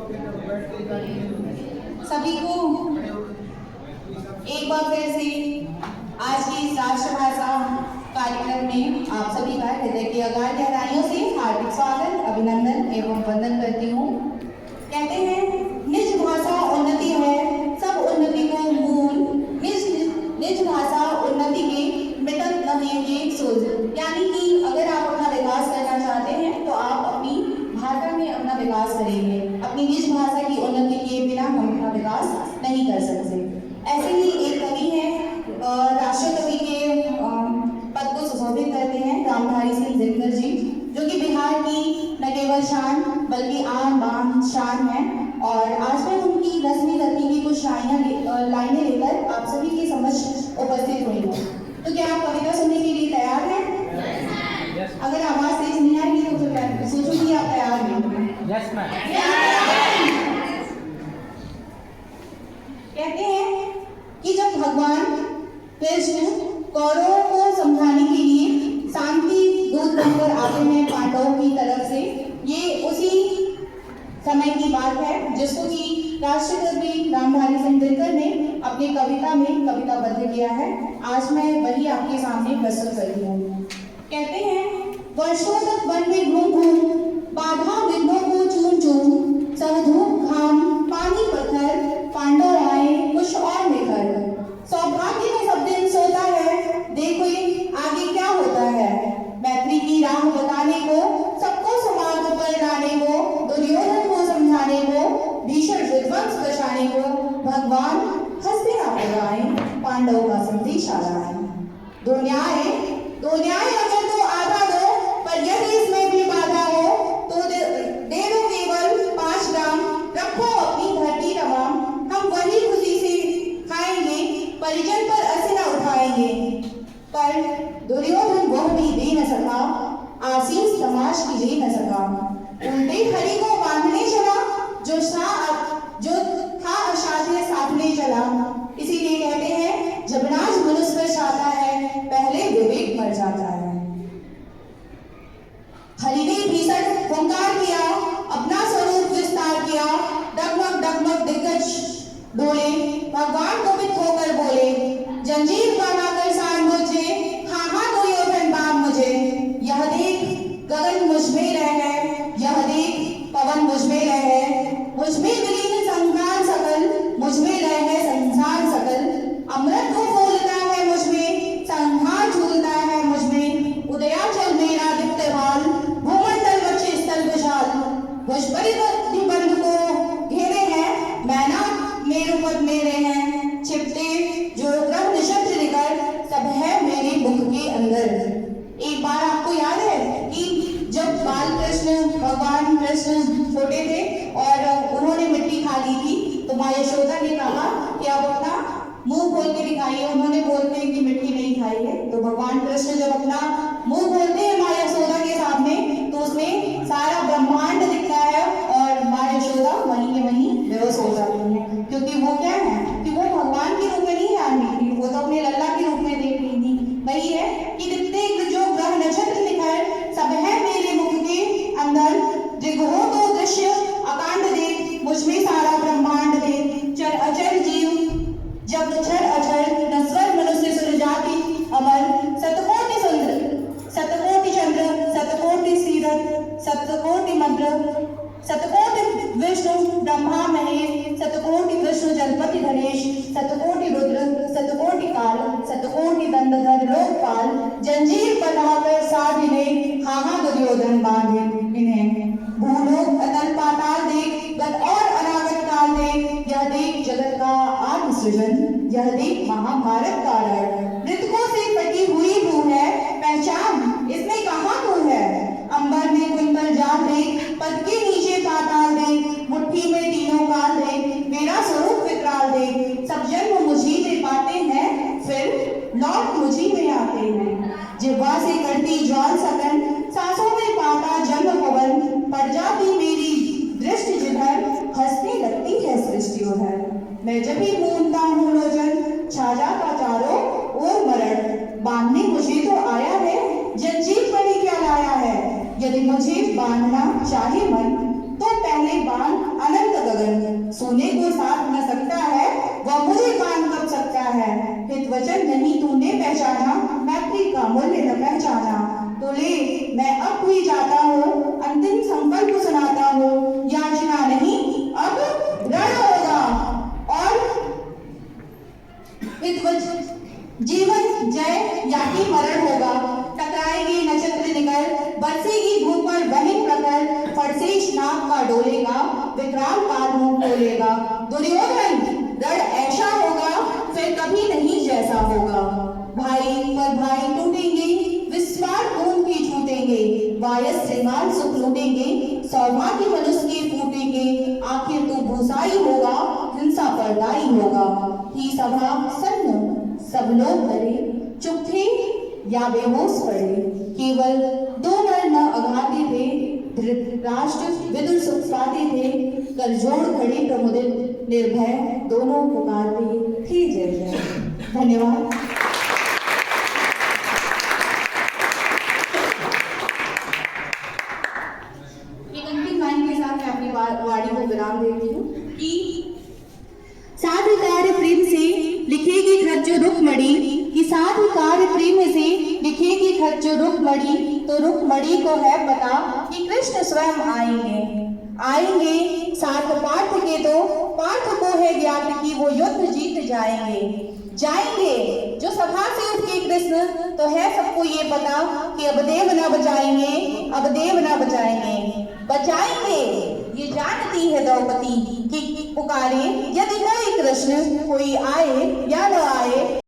सभी को एक बार फिर से आज की इस राष्ट्रभाषा कार्यक्रम में आप सभी का हृदय की अगाध गहराइयों से हार्दिक स्वागत, अभिनंदन एवं वंदन करती हूँ। कहते हैं निज भाषा उन्नति है, सब उन्नति को मूल, निज भाषा उन्नति के मिटत नहीं एक सोच। यानी कि अगर आप अपना विकास करना चाहते हैं तो आप अपनी भाषा में अपना विकास करेंगे। अपनी निज भाषा की उन्नति के बिना हम अपना विकास नहीं कर सकते। ऐसे ही एक कवि है, राष्ट्र कवि के पद को सुशोभित करते हैं रामधारी सिंह दिनकर जी, जो कि बिहार की न केवल शान बल्कि आन बान शान है। और आज मैं उनकी 10वीं धरती की कुछ लाइनें लेकर आप सभी के समझ उपस्थित हुई हूँ। तो क्या आप कविता सुनने के लिए तैयार हैं? अगर आवाज तेज नहीं आएगी तो फिर सोचो कि आप तैयार हैं। Yes ma'am. कहते हैं कि जब भगवान कृष्ण कौरवों को समझाने के लिए शांति दूत बनकर आते हैं पांडवों की तरफ से, ये उसी समय की बात है जिसको कि राष्ट्रकवि रामधारी सिंह दिनकर ने अपनी कविता में कविताबद्ध किया है। आज मैं वही आपके सामने प्रस्तुत करती हूँ। कहते हैं वर्षों तक वन में घूम घूम, बाधा विघ्नों को चूम चूम, सहधूप घाम पानी पत्थर, पांडव आए कुछ और निखर। सौभाग्य में सब दिन सोता है, देखो आगे क्या होता है। मैत्री की राह बताने को, सबको समाज पर लाने को, दुर्योधन को समझाने को, भीषण विध्वंस बचाने को, भगवान हस्तिनापुर आए, पांडवों का संदेश आ रहा है। दो न्याय अगर तो आधा दो, पर यदि इसमें भी बाधा हो तो दे दो केवल 5 ग्राम, रखो अपनी धरती तमाम। हम वही खुशी से खाएंगे, परिजन पर असी न उठाएंगे। पर दुर्योधन वह भी दे न सका, आशीष समाज की दे न सका। उल्टे हरि को बांधने चला, जो था असाध्य साधने चला। इसीलिए कहते हैं जब नाज मनुष्य पर छाता है, पहले विवेक मर जाता है। हरि ने भीषण हुंकार किया, अपना स्वरूप विस्तार किया, डगमग दिग्गज डोले, भगवान कोपित होकर बोले, जंजीर बनाकर सान मुझे, हाँ दुर्योधन बाम मुझे। यह देख गगन मुझ में रहे, यह देख पवन मुझ में रहे, मुझ में विलीन संसार सकल, मुझ में रहे संसार सकल। अमृत को फूलता है मुझ में, संहार झूलता है मुझ में। उदयाचल मेरा दीप्त भाल, भूमंडल वक्ष स्थल विशाल। भुज परिपति बंध को घेरे हैं, मैना मेरु पद मेरे हैं। छिपते जो ग्रह नक्षत्र निकल, सब है मेरे मुख के अंदर। एक बार आपको याद है कि जब भगवान कृष्ण छोटे थे और उन्होंने मिट्टी खा ली थी, तो माँ यशोदा ने कहा कि आप अपना मुंह खोल के दिखाइए। उन्होंने बोलते हैं कि मिट्टी नहीं खाई है। तो भगवान कृष्ण जब अपना मुंह खोलते हैं माँ यशोदा के सामने, तो उसमें सारा ब्रह्मांड दिखता है और माँ यशोदा वहीं के वहीं बेहोश हो जाती है। क्योंकि वो क्या है कि वो भगवान के रूप में नहीं आ रही थी, वो तो अपने लल्ला के रूप में देख रही थी। वही है कि दिखते जो ग्रह नक्षत्र निखर, सब है मेरे मुख के अंदर। जिगहो तो दृश्य अकांड देख, मुझ में सारा ब्रह्मांड देख। चर अचर जीव जब छर अचर, नस्वर मनुष्य सुर जाति अमर। शतकोटि सुंदर, शतकोटि चंद्र, शतकोटि सीरत, शतकोटि मद्र, शतकोटि विष्णु ब्रह्मा महेश, शतकोटि विष्णु जलपति धनेश, शतकोटि रुद्र, शतकोटि काल, शतकोटि दंडधर लोकपाल। जंजीर बनाकर साधिने, हाँ दुर्योधन बांधे इन्हें। भूलोक अतल पाताल देख, गत और अनागत काल देख। यह देख जगत का आत्म सृजन, यह देख महाभारत का रण। मृतकों से कटी हुई भू है, पहचान इसमें कहाँ तू है। अंबर में कुंतल जाल देख, पद के नीचे पाताल देख। मुट्ठी में तीनों काल देख, मेरा स्वरूप विकराल देख। सब जन्म मुझी में पाते हैं, फिर लौट मुझी में आते हैं। जिह्वा से करती ज्वाल सकन, सांसों में पाता जन्म पवन। पड़ जाती मेरी दृष्टि जिधर, हंसने लगती है सृष्टि उधर। मैं जब भी मूंदता हूँ लोचन, छा जाता चारों ओर मरण। बांधने मुझे तो आया है, जंजीर पर ही क्या लाया है। यदि मुझे बांधना चाहे मन, तो पहले बांध अनंत लगन। सोने को साथ न सकता है, वह मुझे कान कब सकता है। हित वचन नहीं तूने पहचाना, मैत्री का मूल्य न पहचाना। तो ले मैं अब भी जाता हूँ, अंतिम संकल्प सुनाता हूँ। याचना नहीं अब रण होगा, और हित वचन जीवन जय या कि मरण होगा। टकराएगी नक्षत्र निकल, बरसेगी धूप पर बहिन प्रखर। फरसेश नाक का डोलेगा, विकराल काल मुंह खोलेगा। दुर्योधन रण ऐसा होगा, फिर कभी नहीं जैसा होगा। भाई पर भाई टूटेंगे, विस्मार खून की छूटेंगे। वायस श्रृंगार सुख लूटेंगे, सौभाग्य मनुष्य के फूटेंगे। आखिर तू भूसाई होगा, हिंसा पर दाई होगा। ही सभा सन्न सब लोग डरे, चुप थे या बेहोश पड़े। केवल दो नर न अघाते थे, धृतराष्ट्र विदुर सुख पाते थे। कर जोड़ खड़े प्रमुदित निर्भय, दोनों पुकारते थे जय जय। धन्यवाद। एक अंतिम लाइन के साथ मैं अपनी वाणी को विराम देती हूँ कि साधु कार्य प्रेम से लिखेगी खत जो रुक्मणी, कि साधु कार्य प्रेम से लिखेगी खत जो रुक्मणी। तो रुक्मणी को है पता कि कृष्ण स्वयं आएंगे साथ पार्थ के। तो पार्थ को है ज्ञात कि वो युद्ध जीत जाएंगे। जो सभा से उठ के कृष्ण, तो है सबको ये पता कि अब देव न बचाएंगे। ये जानती है द्रौपदी कि पुकारे यदि कोई कृष्ण, कोई आए या न आए।